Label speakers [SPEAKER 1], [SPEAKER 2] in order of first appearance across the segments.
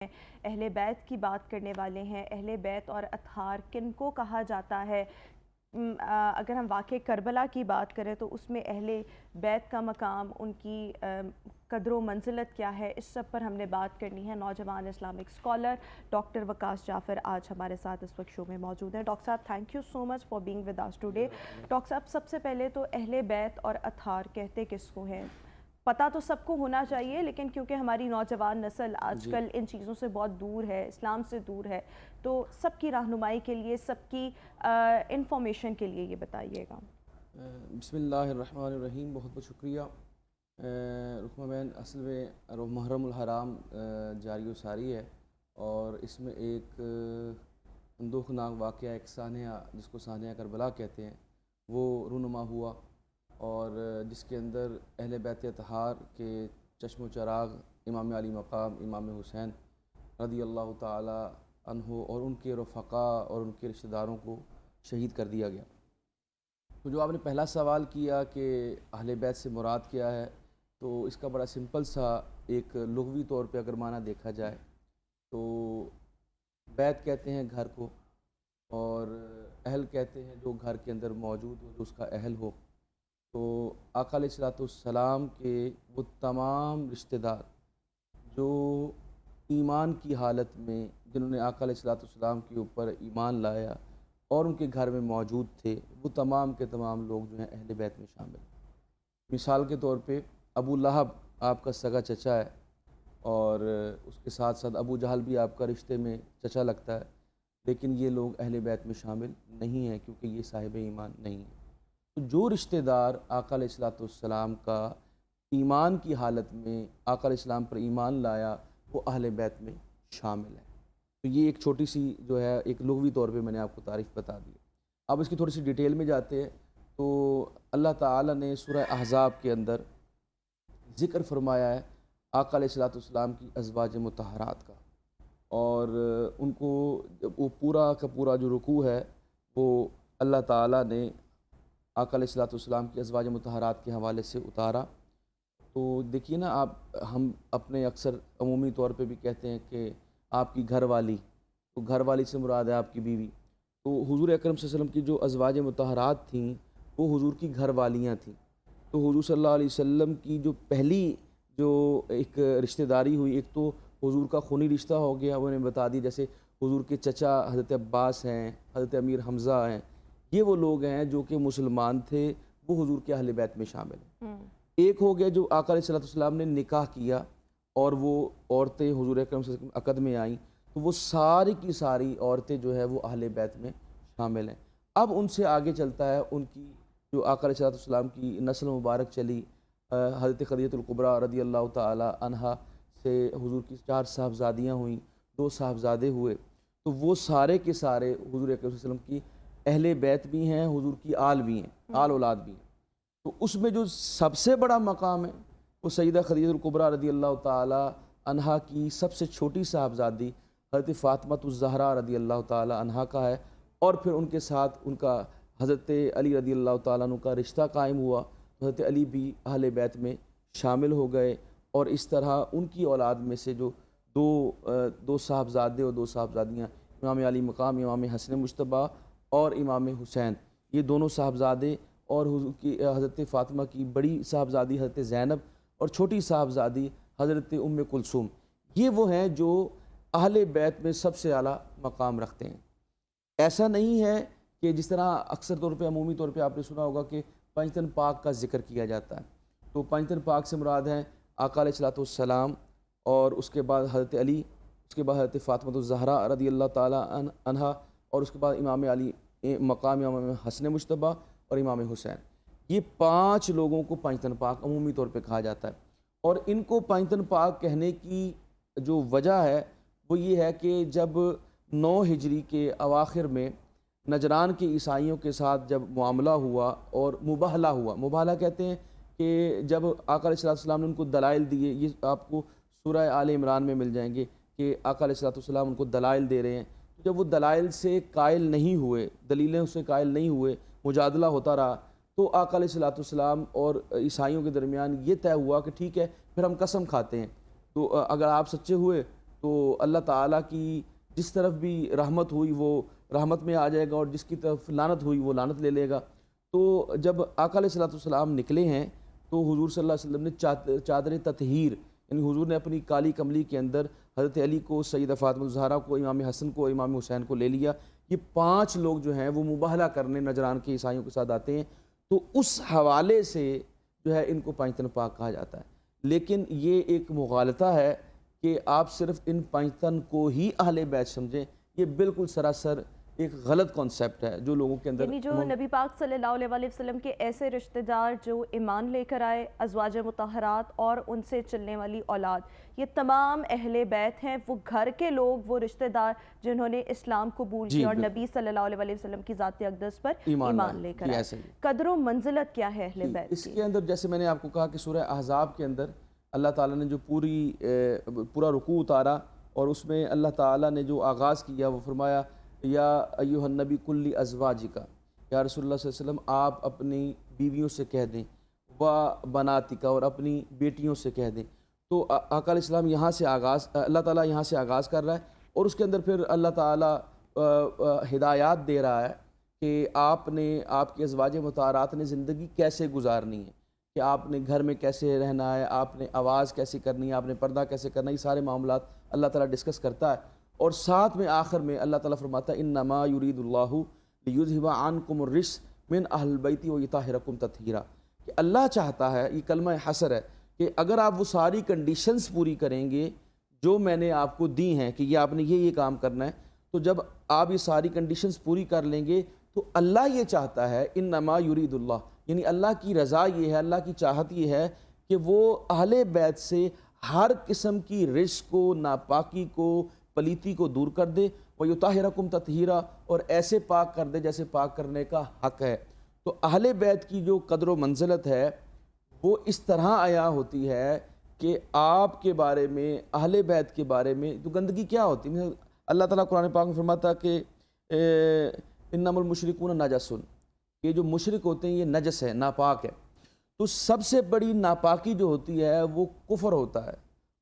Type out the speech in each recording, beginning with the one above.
[SPEAKER 1] اہل بیت کی بات کرنے والے ہیں۔ اہل بیت اور اطہار کن کو کہا جاتا ہے؟ اگر ہم واقع کربلا کی بات کریں تو اس میں اہل بیت کا مقام، ان کی قدر و منزلت کیا ہے، اس سب پر ہم نے بات کرنی ہے۔ نوجوان اسلامک اسکالر ڈاکٹر وقاص جعفر آج ہمارے ساتھ اس وقت شو میں موجود ہیں۔ ڈاکٹر صاحب thank you so much for being with us today. Doctor صاحب سب سے پہلے تو اہل بیت اور اطہار کہتے کس کو ہے؟ پتہ تو سب کو ہونا چاہیے، لیکن کیونکہ ہماری نوجوان نسل آج کل ان چیزوں سے بہت دور ہے، اسلام سے دور ہے، تو سب کی رہنمائی کے لیے، سب کی انفارمیشن کے لیے یہ بتائیے گا۔
[SPEAKER 2] بسم اللہ الرحمن الرحیم۔ بہت بہت شکریہ رکمہ بین۔ اصل میں محرم الحرام جاری و ساری ہے، اور اس میں ایک اندوہناک واقعہ، ایک سانحہ جس کو سانحہ کربلا کہتے ہیں، وہ رونما ہوا، اور جس کے اندر اہل بیت اطہار کے چشم و چراغ امام علی مقام امام حسین رضی اللہ تعالی عنہ اور ان کے رفقاء اور ان کے رشتہ داروں کو شہید کر دیا گیا۔ تو جو آپ نے پہلا سوال کیا کہ اہل بیت سے مراد کیا ہے، تو اس کا بڑا سمپل سا ایک لغوی طور پہ اگر معنی دیکھا جائے تو بیت کہتے ہیں گھر کو، اور اہل کہتے ہیں جو گھر کے اندر موجود ہو، جو اس کا اہل ہو۔ تو آقا علیہ الصلوۃ والسلام کے وہ تمام رشتہ دار جو ایمان کی حالت میں، جنہوں نے آقا علیہ الصلوۃ والسلام کے اوپر ایمان لایا اور ان کے گھر میں موجود تھے، وہ تمام کے تمام لوگ جو ہیں اہل بیت میں شامل ہیں۔ مثال کے طور پہ ابو لہب آپ کا سگا چچا ہے، اور اس کے ساتھ ساتھ ابو جہل بھی آپ کا رشتے میں چچا لگتا ہے، لیکن یہ لوگ اہل بیت میں شامل نہیں ہیں کیونکہ یہ صاحب ایمان نہیں ہیں۔ تو جو رشتہ دار آقا علیہ الصلوۃ والسلام کا ایمان کی حالت میں آقا علیہ السلام پر ایمان لایا، وہ اہل بیت میں شامل ہے۔ تو یہ ایک چھوٹی سی جو ہے ایک لغوی طور پہ میں نے آپ کو تعریف بتا دی۔ اب اس کی تھوڑی سی ڈیٹیل میں جاتے ہیں تو اللہ تعالیٰ نے سورہ احزاب کے اندر ذکر فرمایا ہے آقا علیہ الصلوۃ والسلام کی ازواج مطہرات کا، اور ان کو وہ پورا کا پورا جو رکوع ہے وہ اللہ تعالیٰ نے آقا علیہ الصلوۃ والسلام کی ازواج مطہرات کے حوالے سے اتارا۔ تو دیکھیے نا، ہم اپنے اکثر عمومی طور پہ بھی کہتے ہیں کہ آپ کی گھر والی، تو گھر والی سے مراد ہے آپ کی بیوی۔ تو حضور اکرم صلی اللہ علیہ وسلم کی جو ازواج مطہرات تھیں وہ حضور کی گھر والیاں تھیں۔ تو حضور صلی اللہ علیہ وسلم کی جو پہلی جو ایک رشتہ داری ہوئی، ایک تو حضور کا خونی رشتہ ہو گیا، وہ نے بتا دی، جیسے حضور کے چچا حضرت عباس ہیں، حضرت امیر حمزہ ہیں، یہ وہ لوگ ہیں جو کہ مسلمان تھے، وہ حضور کے اہل بیت میں شامل ہیں۔ ایک ہو گیا جو آقا علیہ الصلوۃ والسلام نے نکاح کیا اور وہ عورتیں حضور اکرم صلی اللہ علیہ وسلم عقد میں آئیں، تو وہ ساری کی ساری عورتیں جو ہے وہ اہل بیت میں شامل ہیں۔ اب ان سے آگے چلتا ہے ان کی جو آقا علیہ الصلوۃ والسلام کی نسل مبارک چلی، حضرت خدیجہ الکبریٰ رضی اللہ تعالی عنہا سے حضور کی 4 صاحبزادیاں ہوئیں، 2 صاحبزادے ہوئے، تو وہ سارے کے سارے حضور اکرم صلی اللہ علیہ وسلم کی اہل بیت بھی ہیں، حضور کی آل بھی ہیں، آل اولاد بھی ہیں۔ تو اس میں جو سب سے بڑا مقام ہے وہ سیدہ خدیجہ الکبریٰ رضی اللہ تعالی عنہا کی سب سے چھوٹی صاحبزادی حضرت فاطمہ الزہرا رضی اللہ تعالی عنہا کا ہے، اور پھر ان کے ساتھ ان کا حضرت علی رضی اللہ تعالیٰ عنہ کا رشتہ قائم ہوا، حضرت علی بھی اہل بیت میں شامل ہو گئے، اور اس طرح ان کی اولاد میں سے جو دو صاحبزادے اور 2 صاحبزادیاں، امام علی مقام امام حسن مجتبیٰ اور امام حسین، یہ دونوں صاحبزادے، اور حضور کی حضرت فاطمہ کی بڑی صاحبزادی حضرت زینب اور چھوٹی صاحبزادی حضرت ام کلثوم، یہ وہ ہیں جو اہل بیت میں سب سے اعلیٰ مقام رکھتے ہیں۔ ایسا نہیں ہے کہ جس طرح اکثر طور پہ عمومی طور پہ آپ نے سنا ہوگا کہ پنجتن پاک کا ذکر کیا جاتا ہے، تو پنجتن پاک سے مراد ہیں آقا علیہ الصلوۃ والسلام، اور اس کے بعد حضرت علی، اس کے بعد حضرت فاطمہ الزہرا رضی اللہ تعالی عنہا، اور اس کے بعد امام علی مقام امام حسن مجتبیٰ اور امام حسین۔ یہ 5 لوگوں کو پنجتن پاک عمومی طور پہ کہا جاتا ہے، اور ان کو پنجتن پاک کہنے کی جو وجہ ہے وہ یہ ہے کہ جب 9 ہجری کے اواخر میں نجران کے عیسائیوں کے ساتھ جب معاملہ ہوا اور مباہلہ ہوا، مباہلہ کہتے ہیں کہ جب آقا علیہ الصلوۃ والسلام نے ان کو دلائل دیے، یہ آپ کو سورہ آل عمران میں مل جائیں گے کہ آقا علیہ الصلوۃ والسلام ان کو دلائل دے رہے ہیں، جب وہ دلائل سے قائل نہیں ہوئے، دلیلیں سے قائل نہیں ہوئے، مجادلہ ہوتا رہا، تو آقا علیہ الصلوۃ والسلام اور عیسائیوں کے درمیان یہ طے ہوا کہ ٹھیک ہے پھر ہم قسم کھاتے ہیں، تو اگر آپ سچے ہوئے تو اللہ تعالیٰ کی جس طرف بھی رحمت ہوئی وہ رحمت میں آ جائے گا، اور جس کی طرف لعنت ہوئی وہ لعنت لے لے گا۔ تو جب آقا علیہ السلام نکلے ہیں تو حضور صلی اللہ علیہ وسلم نے چادر تطہیر، یعنی حضور نے اپنی کالی کملی کے اندر حضرت علی کو، سیدہ فاطمہ الزہرا کو، امام حسن کو، امام حسین کو لے لیا۔ یہ 5 لوگ جو ہیں وہ مباہلہ کرنے نجران کے عیسائیوں کے ساتھ آتے ہیں، تو اس حوالے سے جو ہے ان کو پانچتن پاک کہا جاتا ہے۔ لیکن یہ ایک مغالطہ ہے کہ آپ صرف ان پانچتن کو ہی اہل بیت سمجھیں، یہ بالکل سراسر ایک غلط کانسیپٹ ہے جو لوگوں کے اندر،
[SPEAKER 1] یعنی جو نبی پاک صلی اللہ علیہ وآلہ وسلم کے ایسے رشتہ دار جو ایمان لے کر آئے، ازواج مطہرات اور ان سے چلنے والی اولاد، یہ تمام اہل بیت ہیں، وہ گھر کے لوگ، وہ رشتہ دار جنہوں نے اسلام قبول کیا اور نبی صلی اللہ علیہ وآلہ وسلم کی ذات اقدس پر ایمان لے کر آئے۔ قدر و منزلت کیا ہے اہل بیت کی؟
[SPEAKER 2] اس کے اندر جیسے میں نے آپ کو کہا کہ سورہ احزاب کے اندر اللہ تعالیٰ نے جو پورا رکوع اتارا، اور اس میں اللہ تعالیٰ نے جو آغاز کیا وہ فرمایا یا ایھا النبی کل ازواجکا، یا رسول اللہ صلی اللہ علیہ وسلم آپ اپنی بیویوں سے کہہ دیں، و بناتکا، اور اپنی بیٹیوں سے کہہ دیں۔ تو آقا علیہ السلام یہاں سے اللہ تعالیٰ یہاں سے آغاز کر رہا ہے، اور اس کے اندر پھر اللہ تعالیٰ ہدایات دے رہا ہے کہ آپ کی ازواج مطہرات نے زندگی کیسے گزارنی ہے، کہ آپ نے گھر میں کیسے رہنا ہے، آپ نے آواز کیسے کرنی ہے، آپ نے پردہ کیسے کرنا ہے، یہ سارے معاملات اللہ تعالیٰ ڈسکس کرتا ہے۔ اور ساتھ میں آخر میں اللہ تعالیٰ فرماتا ہے انما یرید اللہ لیذھب عنکم الرجس من اہل البیت ویطہرکم تطہیرا، کہ اللہ چاہتا ہے، یہ کلمہ حصر ہے، کہ اگر آپ وہ ساری کنڈیشنز پوری کریں گے جو میں نے آپ کو دی ہیں کہ یہ آپ نے یہ کام کرنا ہے، تو جب آپ یہ ساری کنڈیشنز پوری کر لیں گے تو اللہ یہ چاہتا ہے، انما یرید اللہ، یعنی اللہ کی رضا یہ ہے، اللہ کی چاہت یہ ہے کہ وہ اہل بیت سے ہر قسم کی رجس کو، ناپاکی کو، پلیتی کو دور کر دے، وَيُطَهِّرَكُمْ تَطْهِيرًا، اور ایسے پاک کر دے جیسے پاک کرنے کا حق ہے۔ تو اہل بیت کی جو قدر و منزلت ہے وہ اس طرح عیاں ہوتی ہے کہ آپ کے بارے میں، اہل بیت کے بارے میں تو گندگی کیا ہوتی ہے۔ اللہ تعالیٰ قرآن پاک میں فرماتا کہ اِنَّمَا الْمُشْرِكُونَ نَجَسٌ، یہ جو مشرک ہوتے ہیں یہ نجس ہے، ناپاک ہے۔ تو سب سے بڑی ناپاکی جو ہوتی ہے وہ کفر ہوتا ہے،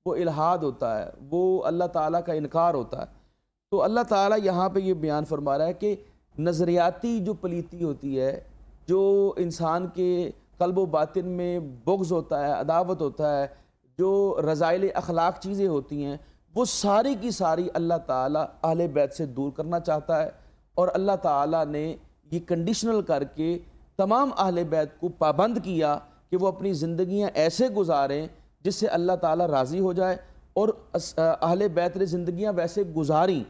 [SPEAKER 2] وہ الحاد ہوتا ہے، وہ اللہ تعالیٰ کا انکار ہوتا ہے۔ تو اللہ تعالیٰ یہاں پہ یہ بیان فرما رہا ہے کہ نظریاتی جو پلیتی ہوتی ہے، جو انسان کے قلب و باطن میں بغض ہوتا ہے، عداوت ہوتا ہے، جو رذائل اخلاق چیزیں ہوتی ہیں، وہ ساری کی ساری اللہ تعالیٰ اہل بیت سے دور کرنا چاہتا ہے۔ اور اللہ تعالیٰ نے یہ کنڈیشنل کر کے تمام اہل بیت کو پابند کیا کہ وہ اپنی زندگیاں ایسے گزاریں جس سے اللہ تعالیٰ راضی ہو جائے، اور اہل بیت نے زندگیاں ویسے گزاریں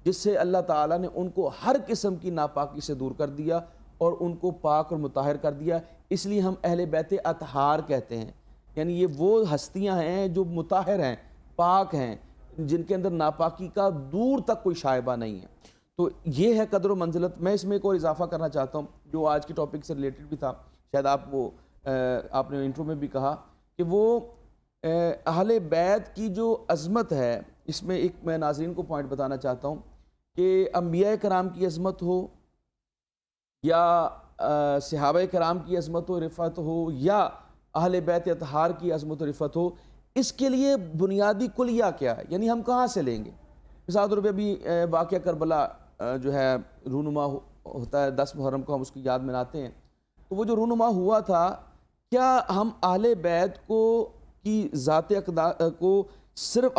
[SPEAKER 2] جس سے اللہ تعالیٰ نے ان کو ہر قسم کی ناپاکی سے دور کر دیا اور ان کو پاک اور مطہر کر دیا۔ اس لیے ہم اہل بیت اطہار کہتے ہیں، یعنی یہ وہ ہستیاں ہیں جو مطہر ہیں، پاک ہیں، جن کے اندر ناپاکی کا دور تک کوئی شائبہ نہیں ہے۔ تو یہ ہے قدر و منزلت۔ میں اس میں ایک اور اضافہ کرنا چاہتا ہوں جو آج کے ٹاپک سے ریلیٹڈ بھی تھا، شاید آپ نے انٹرو میں بھی کہا کہ وہ اہل بیت کی جو عظمت ہے، اس میں ایک میں ناظرین کو پوائنٹ بتانا چاہتا ہوں کہ انبیاء کرام کی عظمت ہو یا صحابہ کرام کی عظمت و رفعت ہو یا اہل بیت اطہار کی عظمت و رفعت ہو، اس کے لیے بنیادی کلیہ کیا ہے، یعنی ہم کہاں سے لیں گے۔ مثال طور پہ ابھی واقعہ کربلا جو ہے رونما ہوتا ہے 10 محرم کو، ہم اس کی یاد مناتے ہیں، تو وہ جو رونما ہوا تھا، کیا ہم اہل بیت کی ذات کو صرف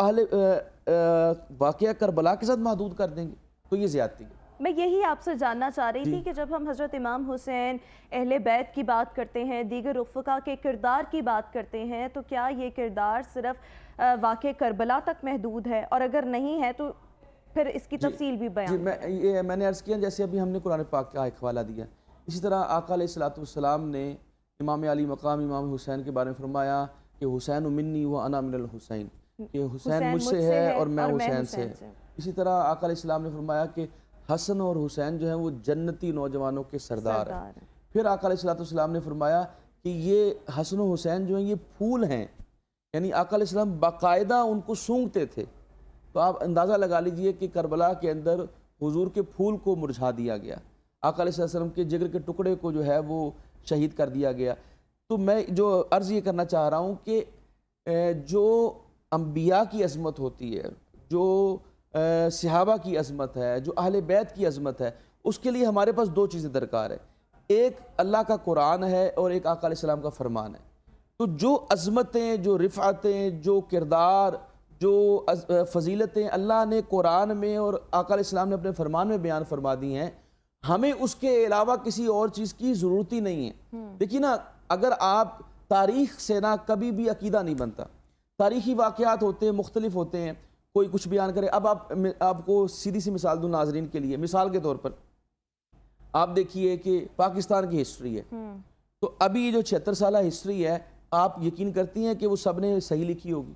[SPEAKER 2] واقعہ کربلا کے ساتھ محدود کر دیں گے تو یہ زیادتی ہے۔
[SPEAKER 1] میں یہی آپ سے جاننا چاہ رہی تھی کہ جب ہم حضرت امام حسین، اہل بیت کی بات کرتے ہیں، دیگر رفقا کے کردار کی بات کرتے ہیں، تو کیا یہ کردار صرف واقع کربلا تک محدود ہے، اور اگر نہیں ہے تو پھر اس کی تفصیل بھی بیان کریں۔
[SPEAKER 2] میں نے عرض کیا جیسے ابھی ہم نے قرآن پاک کا ایک حوالہ دیا، اسی طرح آقا علیہ السلام نے امام علی مقام امام حسین کے بارے میں فرمایا کہ حسین منی و انا من الحسین، کہ حسین مجھ سے ہے اور میں حسین سے۔ اسی طرح آقا علیہ السلام نے فرمایا کہ حسن اور حسین جو ہیں وہ جنتی نوجوانوں کے سردار ہیں۔ پھر آقا علیہ السلام نے فرمایا کہ یہ حسن و حسین جو ہیں یہ پھول ہیں، یعنی آقا علیہ السلام باقاعدہ ان کو سونگھتے تھے۔ تو آپ اندازہ لگا لیجئے کہ کربلا کے اندر حضور کے پھول کو مرجھا دیا گیا، آقا علیہ السلام کے جگر کے ٹکڑے کو جو ہے وہ شہید کر دیا گیا۔ تو میں جو عرض یہ کرنا چاہ رہا ہوں کہ جو انبیاء کی عظمت ہوتی ہے، جو صحابہ کی عظمت ہے، جو اہل بیت کی عظمت ہے، اس کے لیے ہمارے پاس دو چیزیں درکار ہے. ایک اللہ کا قرآن ہے اور ایک آقا علیہ السلام کا فرمان ہے. تو جو عظمتیں، جو رفعتیں، جو کردار، جو فضیلتیں اللہ نے قرآن میں اور آقا علیہ السلام نے اپنے فرمان میں بیان فرما دی ہیں، ہمیں اس کے علاوہ کسی اور چیز کی ضرورت ہی نہیں ہے. دیکھیے نا، اگر آپ تاریخ سے نا کبھی بھی عقیدہ نہیں بنتا. تاریخی واقعات ہوتے ہیں، مختلف ہوتے ہیں، کوئی کچھ بیان کرے. اب آپ کو سیدھی سی مثال دوں ناظرین کے لیے. مثال کے طور پر آپ دیکھیے کہ پاکستان کی ہسٹری ہے، تو ابھی یہ جو 76 سالہ ہسٹری ہے، آپ یقین کرتی ہیں کہ وہ سب نے صحیح لکھی ہوگی؟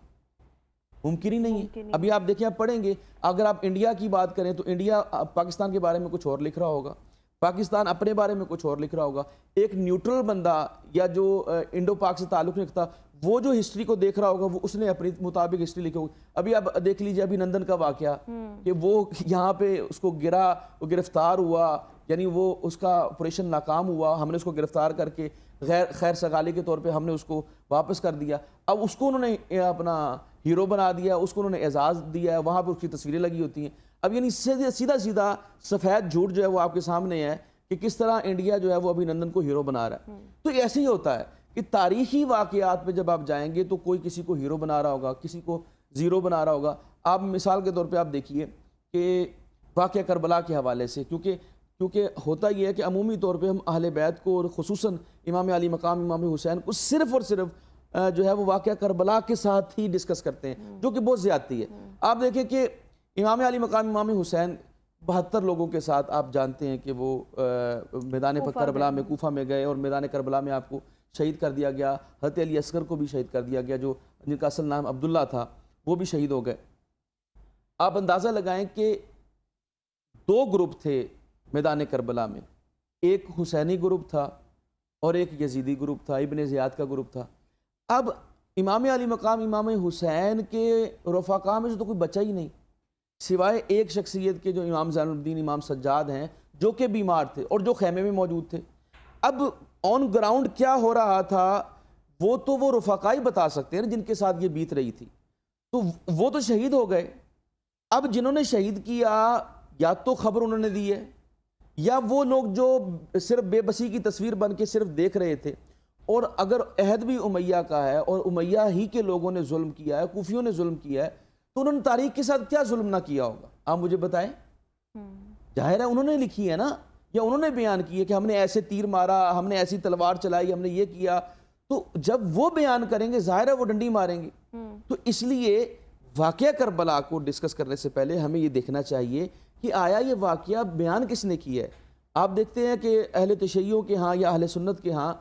[SPEAKER 2] ممکن ہی نہیں ہے. ابھی آپ دیکھیں، آپ پڑھیں گے، اگر آپ انڈیا کی بات کریں تو انڈیا پاکستان کے بارے میں کچھ اور لکھ رہا ہوگا، پاکستان اپنے بارے میں کچھ اور لکھ رہا ہوگا. ایک نیوٹرل بندہ یا جو انڈو پاک سے تعلق نہیں رکھتا، وہ جو ہسٹری کو دیکھ رہا ہوگا، وہ اس نے اپنی مطابق ہسٹری لکھی ہوگی. ابھی آپ دیکھ لیجئے ابھی نندن کا واقعہ کہ وہ یہاں پہ اس کو گرا، وہ گرفتار ہوا، یعنی وہ اس کا آپریشن ناکام ہوا، ہم نے اس کو گرفتار کر کے خیر سگالی کے طور پہ ہم نے اس کو واپس کر دیا. اب اس کو انہوں نے اپنا ہیرو بنا دیا، اس کو انہوں نے اعزاز دیا ہے، وہاں پہ اس کی تصویریں لگی ہوتی ہیں. اب یعنی سیدھا سیدھا سفید جھوٹ جو ہے وہ آپ کے سامنے ہے کہ کس طرح انڈیا جو ہے وہ ابھی نندن کو ہیرو بنا رہا ہے. تو ایسے ہی ہوتا ہے کہ تاریخی واقعات پہ جب آپ جائیں گے تو کوئی کسی کو ہیرو بنا رہا ہوگا، کسی کو زیرو بنا رہا ہوگا. آپ مثال کے طور پہ آپ دیکھیے کہ واقعہ کربلا کے حوالے سے، کیونکہ ہوتا یہ ہے کہ عمومی طور پہ ہم اہل بیت کو اور خصوصاً امام علی مقام امام حسین کو صرف اور صرف جو ہے وہ واقعہ کربلا کے ساتھ ہی ڈسکس کرتے ہیں، جو کہ بہت زیادتی ہے. آپ دیکھیں کہ امام علی مقام امام حسین 72 لوگوں کے ساتھ آپ جانتے ہیں کہ وہ میدان کربلا میں، کوفہ میں گئے اور میدان کربلا میں آپ کو شہید کر دیا گیا. حضرت علی اصغر کو بھی شہید کر دیا گیا، جو جن کا اصل نام عبداللہ تھا، وہ بھی شہید ہو گئے. آپ اندازہ لگائیں کہ 2 گروپ تھے میدان کربلا میں، ایک حسینی گروپ تھا اور ایک یزیدی گروپ تھا، ابن زیاد کا گروپ تھا. اب امام علی مقام امام حسین کے رفقا میں سے تو کوئی بچا ہی نہیں، سوائے ایک شخصیت کے جو امام زین الدین امام سجاد ہیں، جو کہ بیمار تھے اور جو خیمے میں موجود تھے. اب آن گراؤنڈ کیا ہو رہا تھا وہ رفقا ہی بتا سکتے ہیں جن کے ساتھ یہ بیت رہی تھی. تو وہ تو شہید ہو گئے. اب جنہوں نے شہید کیا، یا تو خبر انہوں نے دی ہے، یا وہ لوگ جو صرف بے بسی کی تصویر بن کے صرف دیکھ رہے تھے. اور اگر عہد بھی امیہ کا ہے اور امیہ ہی کے لوگوں نے ظلم کیا ہے، کوفیوں نے ظلم کیا ہے، تو انہوں نے تاریخ کے ساتھ کیا ظلم نہ کیا ہوگا؟ آپ مجھے بتائیں. ظاہر ہے انہوں نے لکھی ہے نا، یا انہوں نے بیان کی ہے کہ ہم نے ایسے تیر مارا، ہم نے ایسی تلوار چلائی، ہم نے یہ کیا. تو جب وہ بیان کریں گے ظاہر ہے وہ ڈنڈی ماریں گے. تو اس لیے واقعہ کربلا کو ڈسکس کرنے سے پہلے ہمیں یہ دیکھنا چاہیے کہ آیا یہ واقعہ بیان کس نے کیا ہے. آپ دیکھتے ہیں کہ اہل تشیعوں کے ہاں یا اہل سنت کے ہاں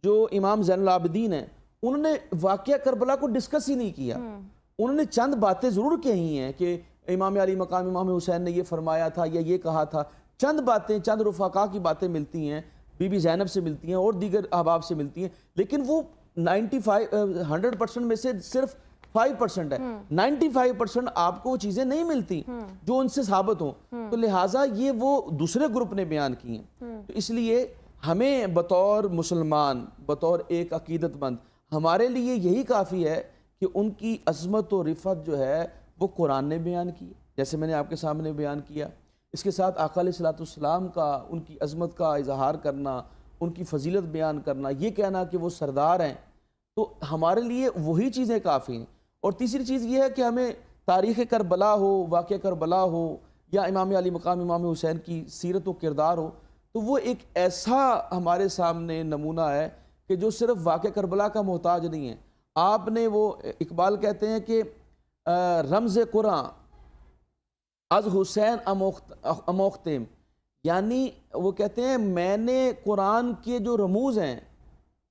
[SPEAKER 2] جو امام زین العابدین ہیں، انہوں نے واقعہ کربلا کو ڈسکس ہی نہیں کیا. انہوں نے چند باتیں ضرور کہی ہیں کہ امام علی مقام امام حسین نے یہ فرمایا تھا یا یہ کہا تھا. چند باتیں، چند رفقا کی باتیں ملتی ہیں، بی بی زینب سے ملتی ہیں اور دیگر احباب سے ملتی ہیں، لیکن وہ 100% میں سے صرف 5% ہے. 95% آپ کو وہ چیزیں نہیں ملتی جو ان سے ثابت ہوں. تو لہٰذا یہ وہ دوسرے گروپ نے بیان کی ہیں. تو اس لیے ہمیں بطور مسلمان، بطور ایک عقیدت مند، ہمارے لیے یہی کافی ہے کہ ان کی عظمت و رفعت جو ہے وہ قرآن نے بیان کی، جیسے میں نے آپ کے سامنے بیان کیا. اس کے ساتھ آقا علیہ السلام کا، ان کی عظمت کا اظہار کرنا، ان کی فضیلت بیان کرنا، یہ کہنا کہ وہ سردار ہیں. تو ہمارے لیے وہی چیزیں کافی ہیں. اور تیسری چیز یہ ہے کہ ہمیں تاریخ کربلا ہو، واقعہ کربلا ہو، یا امام علی مقام امام حسین کی سیرت و کردار ہو، تو وہ ایک ایسا ہمارے سامنے نمونہ ہے کہ جو صرف واقعہ کربلا کا محتاج نہیں ہے. آپ نے وہ اقبال کہتے ہیں کہ رمز قرآن از حسین اموختیم، یعنی وہ کہتے ہیں میں نے قرآن کے جو رموز ہیں،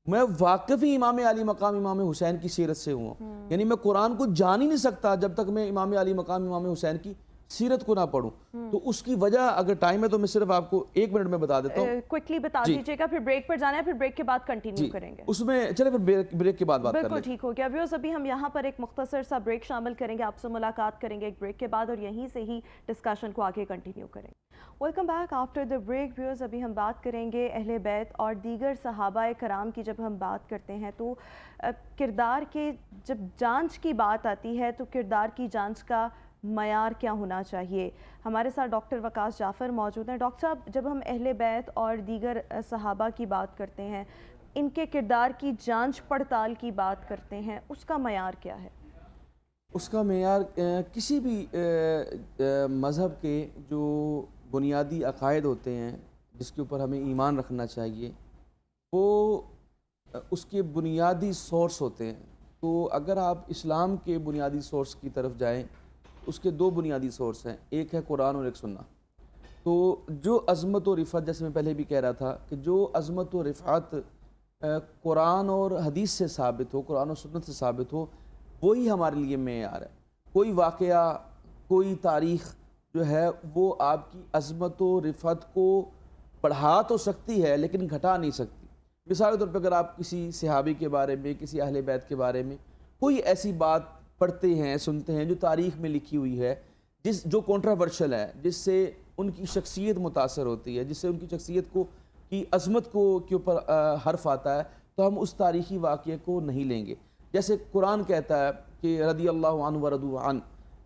[SPEAKER 2] میں واقف ہی امام علی مقام امام حسین کی سیرت سے ہوں. یعنی میں قرآن کو جان ہی نہیں سکتا جب تک میں امام علی مقام امام حسین کی سیرت کو نہ پڑھوں. تو اس کی وجہ اگر ٹائم ہے تو میں صرف آپ کو 1 منٹ میں بتا دیتا ہوں.
[SPEAKER 1] کوئکلی بتا دیجیے گا، پھر بریک پر جانا ہے، پھر بریک کے بعد کنٹینیو کریں گے.
[SPEAKER 2] اس میں چلے پھر بریک کے بعد بات کر لیں.
[SPEAKER 1] بالکل ٹھیک ہو گیا. ویورز ابھی ہم یہاں پر ایک مختصر سا بریک شامل کریں گے، آپ سے ملاقات کریں گے ایک بریک کے بعد اور یہیں سے ہی ڈسکشن کو آگے کنٹینیو کریں گے. Welcome back after the break. Viewers ابھی ہم بات کریں گے اہل بیت اور دیگر صحابہ کرام کی. جب ہم بات کرتے ہیں تو کردار کے جب جانچ کی بات آتی ہے تو کردار کی جانچ کا معیار کیا ہونا چاہیے؟ ہمارے ساتھ ڈاکٹر وقاص جعفر موجود ہیں۔ ڈاکٹر صاحب، جب ہم اہل بیت اور دیگر صحابہ کی بات کرتے ہیں، ان کے کردار کی جانچ پڑتال کی بات کرتے ہیں، اس کا معیار کیا ہے؟
[SPEAKER 2] اس کا معیار کسی بھی مذہب کے جو بنیادی عقائد ہوتے ہیں جس کے اوپر ہمیں ایمان رکھنا چاہیے، وہ اس کے بنیادی سورس ہوتے ہیں۔ تو اگر آپ اسلام کے بنیادی سورس کی طرف جائیں، اس کے دو بنیادی سورس ہیں، ایک ہے قرآن اور ایک سنت۔ تو جو عظمت و رفعت، جیسے میں پہلے بھی کہہ رہا تھا کہ جو عظمت و رفعت قرآن اور حدیث سے ثابت ہو، قرآن و سنت سے ثابت ہو، وہی ہمارے لیے معیار ہے۔ کوئی واقعہ، کوئی تاریخ جو ہے وہ آپ کی عظمت و رفعت کو بڑھا تو سکتی ہے لیکن گھٹا نہیں سکتی۔ مثال کے طور پہ اگر آپ کسی صحابی کے بارے میں، کسی اہل بیت کے بارے میں کوئی ایسی بات پڑھتے ہیں، سنتے ہیں جو تاریخ میں لکھی ہوئی ہے، جو کنٹراورشل ہے، جس سے ان کی شخصیت متاثر ہوتی ہے، جس سے ان کی شخصیت کی عظمت کے اوپر حرف آتا ہے، تو ہم اس تاریخی واقعے کو نہیں لیں گے۔ جیسے قرآن کہتا ہے کہ رضی اللہ عنہ ورضوا عنہ،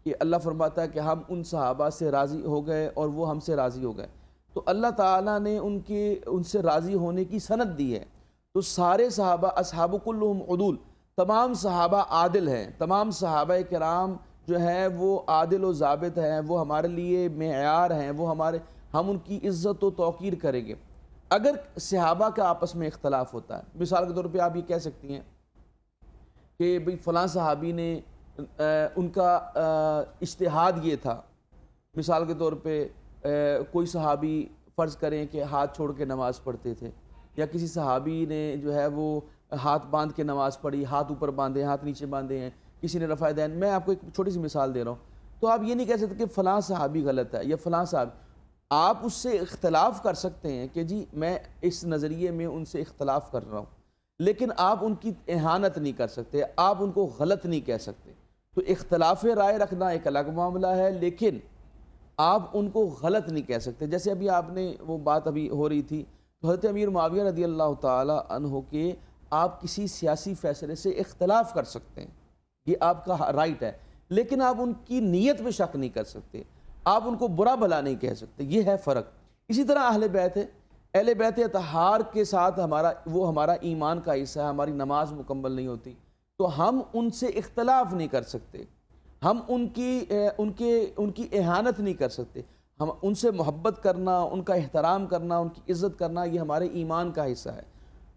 [SPEAKER 2] کہ اللہ فرماتا ہے کہ ہم ان صحابہ سے راضی ہو گئے اور وہ ہم سے راضی ہو گئے۔ تو اللہ تعالیٰ نے ان سے راضی ہونے کی سند دی ہے۔ تو سارے صحابہ، اصحاب کلہم عدول، تمام صحابہ عادل ہیں، تمام صحابہ کرام جو ہیں وہ عادل و ضابط ہیں، وہ ہمارے لیے معیار ہیں، ہم ان کی عزت و توقیر کریں گے۔ اگر صحابہ کا آپس میں اختلاف ہوتا ہے، مثال کے طور پہ آپ یہ کہہ سکتی ہیں کہ بھئی فلاں صحابی نے ان کا اجتہاد یہ تھا، مثال کے طور پہ کوئی صحابی فرض کریں کہ ہاتھ چھوڑ کے نماز پڑھتے تھے، یا کسی صحابی نے جو ہے وہ ہاتھ باندھ کے نماز پڑھی، ہاتھ اوپر باندھے، ہاتھ نیچے باندھے ہیں، کسی نے رفع دین۔ میں آپ کو ایک چھوٹی سی مثال دے رہا ہوں۔ تو آپ یہ نہیں کہہ سکتے کہ فلاں صحابی غلط ہے یا فلاں صحابی، آپ اس سے اختلاف کر سکتے ہیں کہ جی میں اس نظریے میں ان سے اختلاف کر رہا ہوں، لیکن آپ ان کی اہانت نہیں کر سکتے، آپ ان کو غلط نہیں کہہ سکتے۔ تو اختلاف رائے رکھنا ایک الگ معاملہ ہے، لیکن آپ ان کو غلط نہیں کہہ سکتے۔ جیسے ابھی آپ نے وہ بات ابھی ہو رہی تھی، تو حضرت امیر معاویہ رضی اللہ تعالی عنہ کے آپ کسی سیاسی فیصلے سے اختلاف کر سکتے ہیں، یہ آپ کا رائٹ ہے، لیکن آپ ان کی نیت میں شک نہیں کر سکتے، آپ ان کو برا بھلا نہیں کہہ سکتے، یہ ہے فرق۔ اسی طرح اہل بیت ہے، اہل بیت اطہار کے ساتھ ہمارا ایمان کا حصہ ہے، ہماری نماز مکمل نہیں ہوتی، تو ہم ان سے اختلاف نہیں کر سکتے، ہم ان کی اہانت نہیں کر سکتے، ہم ان سے محبت کرنا، ان کا احترام کرنا، ان کی عزت کرنا، یہ ہمارے ایمان کا حصہ ہے۔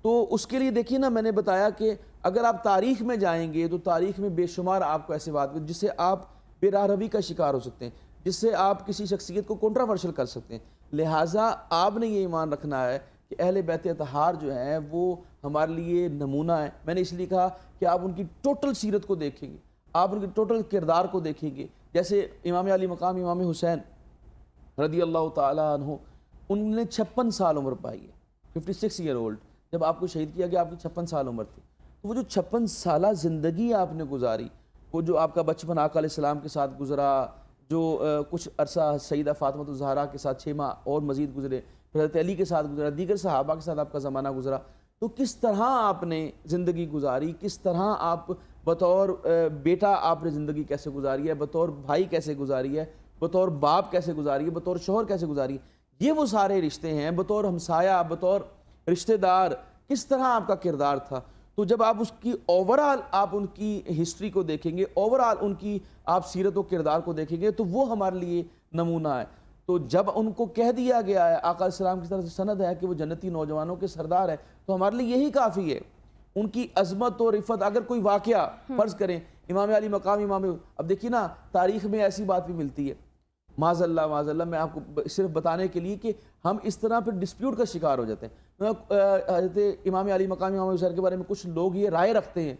[SPEAKER 2] تو اس کے لیے دیکھیے نا، میں نے بتایا کہ اگر آپ تاریخ میں جائیں گے تو تاریخ میں بے شمار آپ کو ایسی بات جس سے آپ بے راہ روی کا شکار ہو سکتے ہیں، جس سے آپ کسی شخصیت کو کنٹراورشل کر سکتے ہیں۔ لہٰذا آپ نے یہ ایمان رکھنا ہے کہ اہل بیت اطہار جو ہیں وہ ہمارے لیے نمونہ ہے۔ میں نے اس لیے کہا کہ آپ ان کی ٹوٹل سیرت کو دیکھیں گے، آپ ان کے ٹوٹل کردار کو دیکھیں گے۔ جیسے امام علی مقام امام حسین رضی اللہ تعالیٰ عنہ، ان نے 56 سال عمر پائی ہے، 56 ایئر اولڈ، جب آپ کو شہید کیا گیا آپ کی 56 سال عمر تھی۔ تو وہ جو 56 سالہ زندگی آپ نے گزاری، وہ جو آپ کا بچپن آقا علیہ السلام کے ساتھ گزرا، جو کچھ عرصہ سیدہ فاطمہ الزہرا کے ساتھ 6 ماہ اور مزید گزرے، پھر حضرت علی کے ساتھ گزرا، دیگر صحابہ کے ساتھ آپ کا زمانہ گزرا، تو کس طرح آپ نے زندگی گزاری، کس طرح آپ بطور بیٹا آپ نے زندگی کیسے گزاری ہے، بطور بھائی کیسے گزاری ہے، بطور باپ کیسے گزاری ہے، بطور شوہر کیسے گزاری ہے، یہ وہ سارے رشتے ہیں، بطور ہمسایہ، بطور رشتہ دار کس طرح آپ کا کردار تھا۔ تو جب آپ اس کی اوورآل آپ ان کی ہسٹری کو دیکھیں گے، اوورآل ان کی آپ سیرت و کردار کو دیکھیں گے، تو وہ ہمارے لیے نمونہ ہے۔ تو جب ان کو کہہ دیا گیا ہے، آقا علیہ السلام کی طرف سے سند ہے کہ وہ جنتی نوجوانوں کے سردار ہیں، تو ہمارے لیے یہی کافی ہے۔ ان کی عظمت و رفعت، اگر کوئی واقعہ فرض کریں امام علی مقام امام، اب دیکھیے نا تاریخ میں ایسی بات بھی ملتی ہے، معاذ اللہ میں آپ کو صرف بتانے کے لیے کہ ہم اس طرح پھر ڈسپیوٹ کا شکار ہو جاتے ہیں۔ حضرت امام علی مقام امام حسین کے بارے میں کچھ لوگ یہ رائے رکھتے ہیں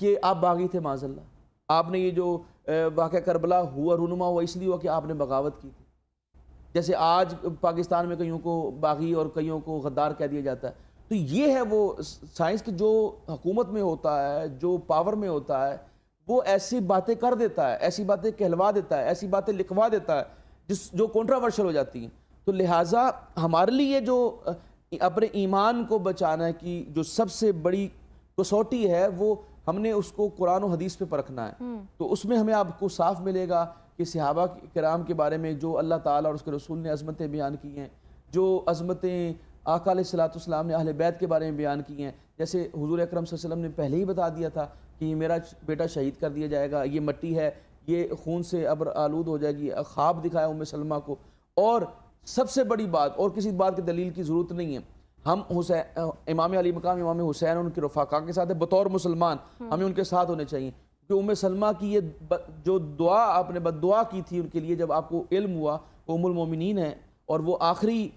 [SPEAKER 2] کہ آپ باغی تھے، معاذ اللہ، آپ نے یہ جو واقعہ کربلا ہوا رونما ہوا اس لیے ہوا کہ آپ نے بغاوت کی تھی۔ جیسے آج پاکستان میں کئیوں کو باغی اور کئیوں کو غدار کہہ دیا جاتا ہے۔ تو یہ ہے وہ سائنس کی جو حکومت میں ہوتا ہے، جو پاور میں ہوتا ہے، وہ ایسی باتیں کر دیتا ہے، ایسی باتیں کہلوا دیتا ہے، ایسی باتیں لکھوا دیتا ہے جو کنٹراورشل ہو جاتی ہیں۔ تو لہٰذا ہمارے لیے جو اپنے ایمان کو بچانا کی جو سب سے بڑی کسوٹی ہے، وہ ہم نے اس کو قرآن و حدیث پہ پرکھنا ہے۔ تو اس میں ہمیں آپ کو صاف ملے گا کہ صحابہ کرام کے بارے میں جو اللہ تعالیٰ اور اس کے رسول نے عظمتیں بیان کی ہیں، جو عظمتیں آقا علیہ الصلوۃ والسلام نے اہل بیت کے بارے میں بیان کی ہیں، جیسے حضور اکرم صلی اللہ علیہ وسلم نے پہلے ہی بتا دیا تھا کہ یہ میرا بیٹا شہید کر دیا جائے گا، یہ مٹی ہے، یہ خون سے ابر آلود ہو جائے گی، خواب دکھایا ام سلمہ کو. اور سب سے بڑی بات، اور کسی بات کی دلیل کی ضرورت نہیں ہے، ہم حسین امام علی مقام امام حسین ان کے رفقا کے ساتھ بطور مسلمان ہمیں ان کے ساتھ ہونے چاہیے. کہ ام سلمہ کی یہ جو دعا آپ نے بد دعا کی تھی ان کے لیے جب آپ کو علم ہوا، وہ ام المومنین ہیں اور وہ آخری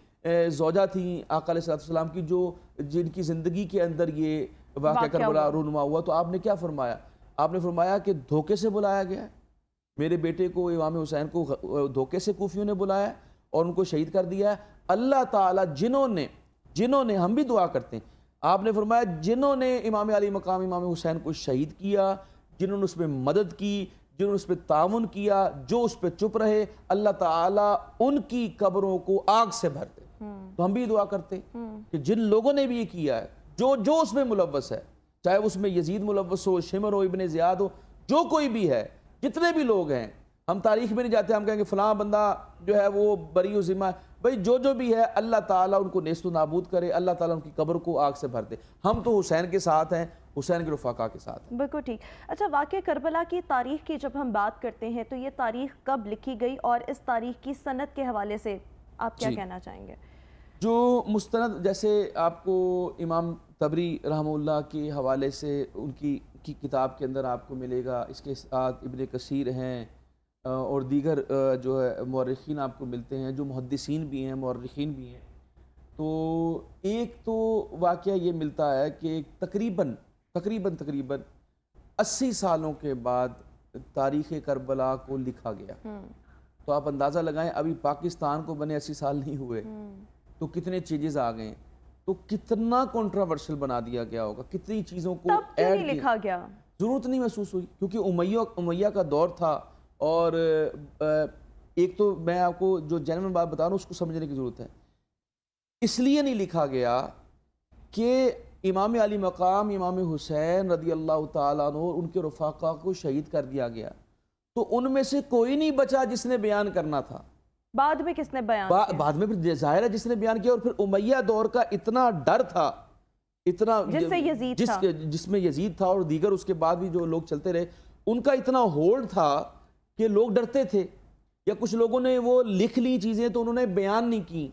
[SPEAKER 2] زوجہ تھیں آقا علیہ السلام کی، جو جن کی زندگی کے اندر یہ واقعہ کربلا رونما ہوا. تو آپ نے کیا فرمایا؟ آپ نے فرمایا کہ دھوکے سے بلایا گیا ہے میرے بیٹے کو، امام حسین کو دھوکے سے کوفیوں نے بلایا اور ان کو شہید کر دیا ہے. اللہ تعالیٰ جنہوں نے ہم بھی دعا کرتے ہیں، آپ نے فرمایا جنہوں نے امام علی مقام امام حسین کو شہید کیا، جنہوں نے اس میں مدد کی، جنہوں نے اس پہ تعاون کیا، جو اس پہ چپ رہے، اللہ تعالیٰ ان کی قبروں کو آگ سے بھر دے. تو ہم بھی دعا کرتے کہ جن لوگوں نے بھی یہ کیا ہے، جو اس میں ملوث ہے، چاہے اس میں یزید ملوث ہو، شمر ہو، ابن زیاد ہو، جو کوئی بھی ہے، جتنے بھی لوگ ہیں، ہم تاریخ میں نہیں جاتے، ہم کہیں گے فلاں بندہ جو ہے وہ بری و ذمہ ہے. بھئی جو بھی ہے، اللہ تعالیٰ ان کو نیست و نابود کرے، اللہ تعالیٰ ان کی قبر کو آگ سے بھر دے. ہم تو حسین کے ساتھ ہیں، حسین کے رفقا کے ساتھ ہیں.
[SPEAKER 1] بالکل ٹھیک. اچھا، واقعہ کربلا کی تاریخ کی جب ہم بات کرتے ہیں تو یہ تاریخ کب لکھی گئی اور اس تاریخ کی سند کے حوالے سے آپ کیا کہنا چاہیں گے؟
[SPEAKER 2] جو مستند، جیسے آپ کو امام طبری رحمہ اللہ کے حوالے سے ان کی کتاب کے اندر آپ کو ملے گا، اس کے ساتھ ابن کثیر ہیں اور دیگر جو ہے مورخین آپ کو ملتے ہیں، جو محدثین بھی ہیں، مورخین بھی ہیں. تو ایک تو واقعہ یہ ملتا ہے کہ تقریباً 80 سالوں کے بعد تاریخ کربلا کو لکھا گیا. تو آپ اندازہ لگائیں، ابھی پاکستان کو بنے 80 سال نہیں ہوئے تو کتنے چیزز آ گئے، تو کتنا کنٹراورشل بنا دیا گیا ہوگا، کتنی چیزوں کو
[SPEAKER 1] ایڈ لکھا گیا،
[SPEAKER 2] ضرورت نہیں محسوس ہوئی، کیونکہ امیہ کا دور تھا. اور ایک تو میں آپ کو جو جنرل بات بتا رہا ہوں اس کو سمجھنے کی ضرورت ہے. اس لیے نہیں لکھا گیا کہ امام علی مقام امام حسین رضی اللہ تعالیٰ عنہ ان کے رفقا کو شہید کر دیا گیا، تو ان میں سے کوئی نہیں بچا جس نے بیان کرنا تھا. بعد میں کس نے بیان کیا؟ بعد میں پھر ظاہر ہے جس نے بیان کیا. اور پھر امیہ دور کا اتنا ڈر تھا، اتنا جس میں یزید تھا اور دیگر اس کے بعد بھی جو لوگ چلتے رہے، ان کا اتنا ہولڈ تھا کہ لوگ ڈرتے تھے. یا کچھ لوگوں نے وہ لکھ لی چیزیں تو انہوں نے بیان نہیں کی،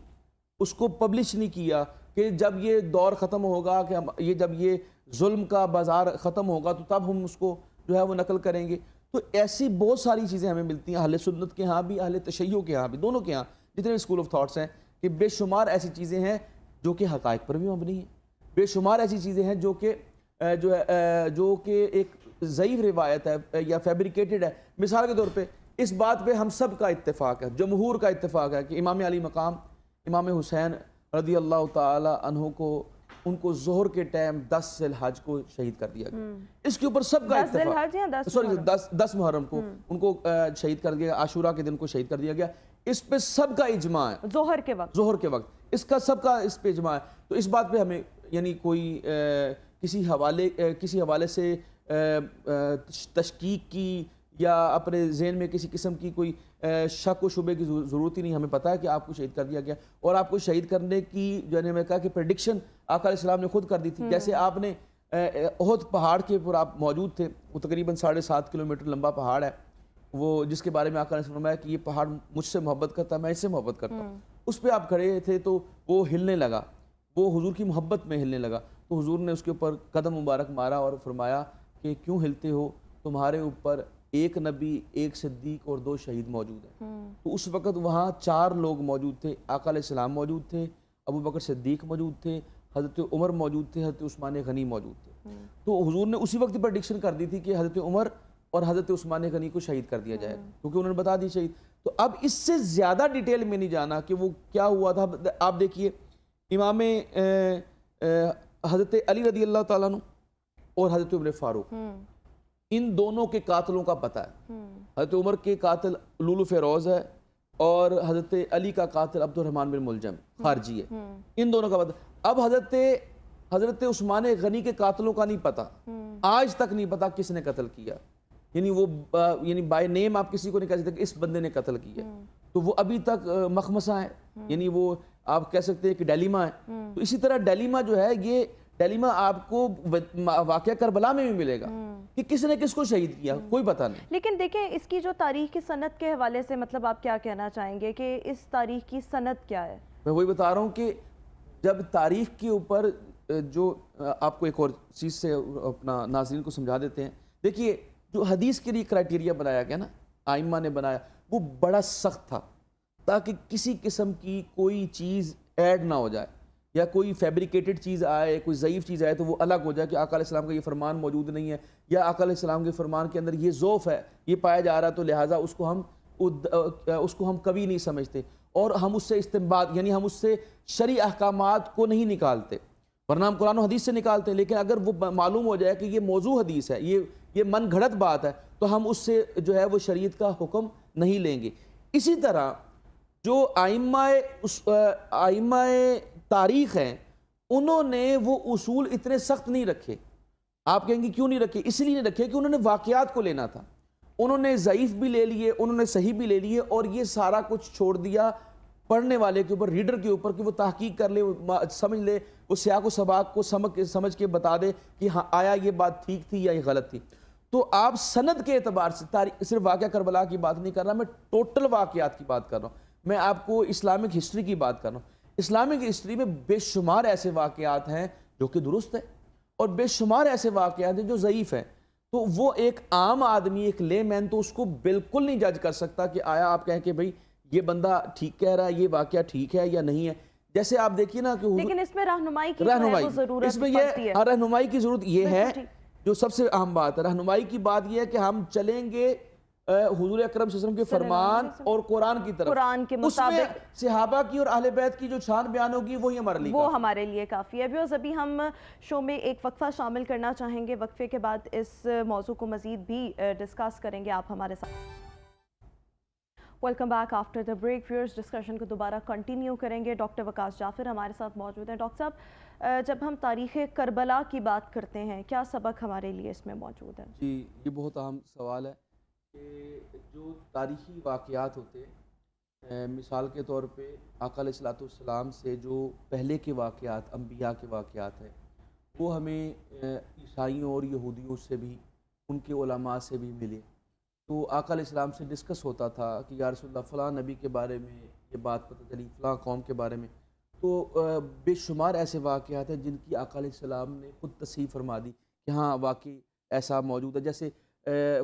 [SPEAKER 2] اس کو پبلش نہیں کیا کہ جب یہ دور ختم ہوگا، کہ جب یہ ظلم کا بازار ختم ہوگا تو تب ہم اس کو جو ہے وہ نقل کریں گے. تو ایسی بہت ساری چیزیں ہمیں ملتی ہیں اہل سنت کے ہاں بھی، اہل تشیع کے ہاں بھی، دونوں کے ہاں جتنے اسکول آف تھاٹس ہیں، کہ بے شمار ایسی چیزیں ہیں جو کہ حقائق پر بھی مبنی ہیں، بے شمار ایسی چیزیں ہیں جو کہ ایک ضعیف روایت ہے یا فیبریکیٹڈ ہے. مثال کے طور پہ اس بات پہ ہم سب کا اتفاق ہے، جمہور کا اتفاق ہے کہ امام علی مقام امام حسین رضی اللہ تعالی عنہ کو ان کو ظہر کے ٹائم 10 ذی الحج کو شہید کر دیا گیا. اس کے اوپر سب کا اتفاق، 10 محرم کو ان کو شہید کر دیا گیا، عاشورہ کے دن کو شہید کر دیا گیا. اس پہ سب کا اجماع ہے، ظہر کے وقت اس کا سب کا اس پہ اجماع ہے. تو اس بات پہ ہمیں یعنی کوئی کسی حوالے سے تشکیک کی یا اپنے ذہن میں کسی قسم کی کوئی شک و شبے کی ضرورت ہی نہیں. ہمیں پتہ ہے کہ آپ کو شہید کر دیا گیا، اور آپ کو شہید کرنے کی جو نے میں کہا کہ پریڈکشن آقا علیہ السلام نے خود کر دی تھی. جیسے آپ نے احد پہاڑ کے اوپر آپ موجود تھے، وہ تقریباً 7.5 کلومیٹر لمبا پہاڑ ہے، وہ جس کے بارے میں آقا نے فرمایا کہ یہ پہاڑ مجھ سے محبت کرتا ہے، میں اس سے محبت کرتا ہوں. اس پہ آپ کھڑے تھے تو وہ ہلنے لگا، وہ حضور کی محبت میں ہلنے لگا. تو حضور نے اس کے اوپر قدم مبارک مارا اور فرمایا کہ کیوں ہلتے ہو، تمہارے اوپر ایک نبی، ایک صدیق اور 2 شہید موجود ہیں. تو اس وقت وہاں 4 لوگ موجود تھے، آقا علیہ السلام موجود تھے، ابو بکر صدیق موجود تھے، حضرت عمر موجود تھے، حضرت عثمان غنی موجود تھے. تو حضور نے اسی وقت پریڈکشن کر دی تھی کہ حضرت عمر اور حضرت عثمان غنی کو شہید کر دیا جائے گا، کیونکہ انہوں نے بتا دی شہید. تو اب اس سے زیادہ ڈیٹیل میں نہیں جانا کہ وہ کیا ہوا تھا. آپ دیکھیے امام حضرت علی رضی اللہ تعالیٰ عنہ اور حضرت عمر فاروق، ان دونوں کے قاتلوں کا پتہ ہے. حضرت عمر کے قاتل لولو فیروز ہے اور حضرت علی کا قاتل عبد الرحمن بن ملجم خارجی ہے. ان دونوں کا پتہ. اب حضرت عثمان غنی کے قاتلوں کا نہیں پتہ، آج تک نہیں پتہ کس نے قتل کیا. یعنی وہ یعنی بائی نیم آپ کسی کو نہیں کہہ سکتے کہ اس بندے نے قتل کیا ہے، تو وہ ابھی تک مخمسہ ہے، یعنی وہ آپ کہہ سکتے ہیں کہ ڈیلیما ہے. تو اسی طرح ڈیلیما جو ہے، یہ ڈیلیما آپ کو واقعہ کربلا میں بھی ملے گا کہ کس نے کس کو شہید کیا، کوئی پتہ نہیں.
[SPEAKER 1] لیکن دیکھیں اس کی جو تاریخ کی سند کے حوالے سے مطلب آپ کیا کہنا چاہیں گے کہ اس تاریخ کی سند کیا ہے؟
[SPEAKER 2] میں وہی بتا رہا ہوں کہ جب تاریخ کے اوپر جو آپ کو ایک اور چیز سے اپنا ناظرین کو سمجھا دیتے ہیں. دیکھیے جو حدیث کے لیے کرائٹیریا بنایا گیا نا، آئمہ نے بنایا، وہ بڑا سخت تھا تاکہ کسی قسم کی کوئی چیز ایڈ نہ ہو جائے یا کوئی فیبریکیٹڈ چیز آئے، کوئی ضعیف چیز آئے تو وہ الگ ہو جائے کہ آقا علیہ السلام کا یہ فرمان موجود نہیں ہے، یا آقا علیہ السلام کے فرمان کے اندر یہ ضعف ہے، یہ پایا جا رہا ہے، تو لہٰذا اس کو ہم کبھی نہیں سمجھتے اور ہم اس سے استنباط یعنی ہم اس سے شرعی احکامات کو نہیں نکالتے، ورنہ ہم قرآن و حدیث سے نکالتے ہیں. لیکن اگر وہ معلوم ہو جائے کہ یہ موضوع حدیث ہے، یہ من گھڑت بات ہے، تو ہم اس سے جو ہے وہ شریعت کا حکم نہیں لیں گے. اسی طرح جو آئمہ تاریخ ہیں، انہوں نے وہ اصول اتنے سخت نہیں رکھے. آپ کہیں گے کیوں نہیں رکھے؟ اس لیے نہیں رکھے کہ انہوں نے واقعات کو لینا تھا. انہوں نے ضعیف بھی لے لیے، انہوں نے صحیح بھی لے لیے، اور یہ سارا کچھ چھوڑ دیا پڑھنے والے کے اوپر، ریڈر کے اوپر، کہ وہ تحقیق کر لے، سمجھ لے، وہ سیاق و سباق کو سمجھ کے بتا دے کہ ہاں آیا یہ بات ٹھیک تھی یا یہ غلط تھی. تو آپ سند کے اعتبار سے صرف واقعہ کربلا کی بات نہیں کر رہا، میں ٹوٹل واقعات کی بات کر رہا ہوں. میں آپ کو اسلامک ہسٹری کی بات کر رہا ہوں. اسلامک ہسٹری میں بے شمار ایسے واقعات ہیں جو کہ درست ہیں، اور بے شمار ایسے واقعات ہیں جو ضعیف ہیں. تو وہ ایک عام آدمی، ایک لے مین تو اس کو بالکل نہیں جج کر سکتا کہ آیا آپ کہیں کہ بھئی یہ بندہ ٹھیک کہہ رہا ہے، یہ واقعہ ٹھیک ہے یا نہیں ہے. جیسے آپ دیکھیے نا کہ
[SPEAKER 1] لیکن اس میں رہنمائی کی ضرورت پڑتی ہے.
[SPEAKER 2] رہنمائی کی ضرورت یہ ہے جو سب سے اہم بات ہے. رہنمائی کی بات یہ ہے کہ ہم چلیں گے حضور اکرم صلی اللہ علیہ وسلم کے فرمان اور قرآن کی طرف،
[SPEAKER 1] قرآن کے
[SPEAKER 2] اس میں
[SPEAKER 1] مطابق
[SPEAKER 2] صحابہ کی اور اہل بیت کی جو شان بیان ہوگی وہی ہمارے لیے
[SPEAKER 1] کافی ہے. ویوز ابھی ہم شو میں ایک وقفہ شامل کرنا چاہیں گے، وقفے کے بعد اس موضوع کو مزید بھی ڈسکس کریں گے آپ ہمارے ساتھ. Welcome back after the break. Viewers discussion کو دوبارہ کنٹینیو کریں گے. ڈاکٹر وقاص جعفر ہمارے ساتھ موجود ہیں. ڈاکٹر صاحب، جب ہم تاریخ کربلا کی بات کرتے ہیں، کیا سبق ہمارے لیے اس میں موجود ہے؟
[SPEAKER 2] جی، یہ بہت اہم سوال ہے کہ جو تاریخی واقعات ہوتے ہیں، مثال کے طور پہ آقا علیہ السلام سے جو پہلے کے واقعات، انبیاء کے واقعات ہیں، وہ ہمیں عیسائیوں اور یہودیوں سے بھی، ان کے علماء سے بھی ملے. تو آقا علیہ السلام سے ڈسکس ہوتا تھا کہ یا رسول اللہ فلاں نبی کے بارے میں یہ بات پتہ چلی، فلاں قوم کے بارے میں. تو بے شمار ایسے واقعات ہیں جن کی آقا علیہ السلام نے خود تصحیح فرما دی کہ ہاں واقعی ایسا موجود ہے. جیسے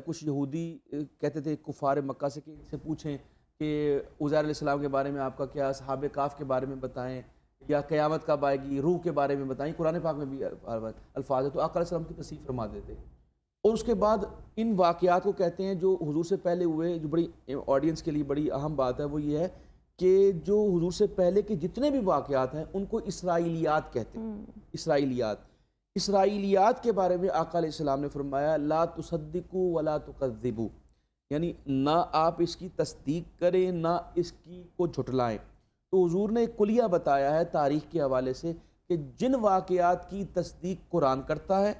[SPEAKER 2] کچھ یہودی کہتے تھے کفار مکہ سے کہ ان سے پوچھیں کہ عزیر علیہ السلام کے بارے میں آپ کا کیا، اصحاب کاف کے بارے میں بتائیں، یا قیامت کب آئے گی، روح کے بارے میں بتائیں. قرآن پاک میں بھی الفاظ ہے. تو آقا علیہ السلام کی تصحیح فرما دیتے. اور اس کے بعد ان واقعات کو کہتے ہیں جو حضور سے پہلے ہوئے. جو بڑی آڈینس کے لیے بڑی اہم بات ہے وہ یہ ہے کہ جو حضور سے پہلے کے جتنے بھی واقعات ہیں ان کو اسرائیلیات کہتے ہیں. اسرائیلیات کے بارے میں آقا علیہ السلام نے فرمایا لا تصدقوا ولا تکذبوا، یعنی نہ آپ اس کی تصدیق کریں نہ اس کی کو جھٹلائیں. تو حضور نے ایک کلیہ بتایا ہے تاریخ کے حوالے سے کہ جن واقعات کی تصدیق قرآن کرتا ہے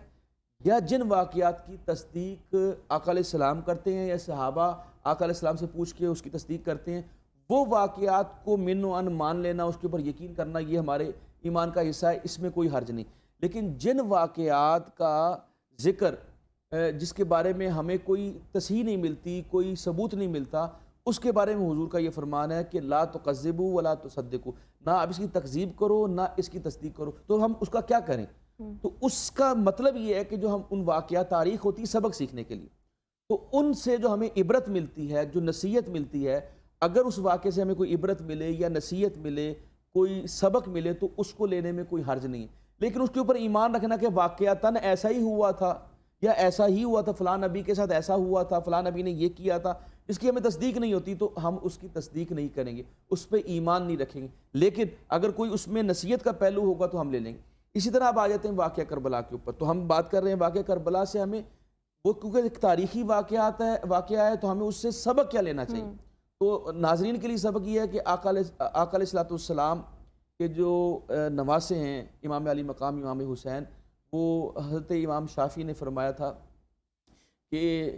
[SPEAKER 2] یا جن واقعات کی تصدیق آقا علیہ السلام کرتے ہیں یا صحابہ آقا علیہ السلام سے پوچھ کے اس کی تصدیق کرتے ہیں، وہ واقعات کو من و ان مان لینا، اس کے اوپر یقین کرنا، یہ ہمارے ایمان کا حصہ ہے، اس میں کوئی حرج نہیں. لیکن جن واقعات کا ذکر جس کے بارے میں ہمیں کوئی تصحیح نہیں ملتی، کوئی ثبوت نہیں ملتا، اس کے بارے میں حضور کا یہ فرمان ہے کہ لا تکذبوا ولا تصدقوا، نہ آپ اس کی تکذیب کرو نہ اس کی تصدیق کرو. تو ہم اس کا کیا کریں؟ تو اس کا مطلب یہ ہے کہ جو ہم ان واقعات، تاریخ ہوتی ہے سبق سیکھنے کے لیے، تو ان سے جو ہمیں عبرت ملتی ہے، جو نصیحت ملتی ہے، اگر اس واقعے سے ہمیں کوئی عبرت ملے یا نصیحت ملے، کوئی سبق ملے، تو اس کو لینے میں کوئی حرج نہیں ہے. لیکن اس کے اوپر ایمان رکھنا کہ واقعتاً ایسا ہی ہوا تھا یا ایسا ہی ہوا تھا، فلاں نبی کے ساتھ ایسا ہوا تھا، فلاں نبی نے یہ کیا تھا، اس کی ہمیں تصدیق نہیں ہوتی تو ہم اس کی تصدیق نہیں کریں گے، اس پہ ایمان نہیں رکھیں گے. لیکن اگر کوئی اس میں نصیحت کا پہلو ہوگا تو ہم لے لیں گے. اسی طرح آپ آ جاتے ہیں واقعہ کربلا کے اوپر. تو ہم بات کر رہے ہیں واقعہ کربلا سے، ہمیں وہ کیونکہ ایک تاریخی واقعہ ہے تو ہمیں اس سے سبق کیا لینا چاہیے. تو ناظرین کے لیے سبق یہ ہے کہ آقا علیہ السلام کے جو نواسے ہیں امام علی مقام امام حسین، وہ حضرت امام شافعی نے فرمایا تھا کہ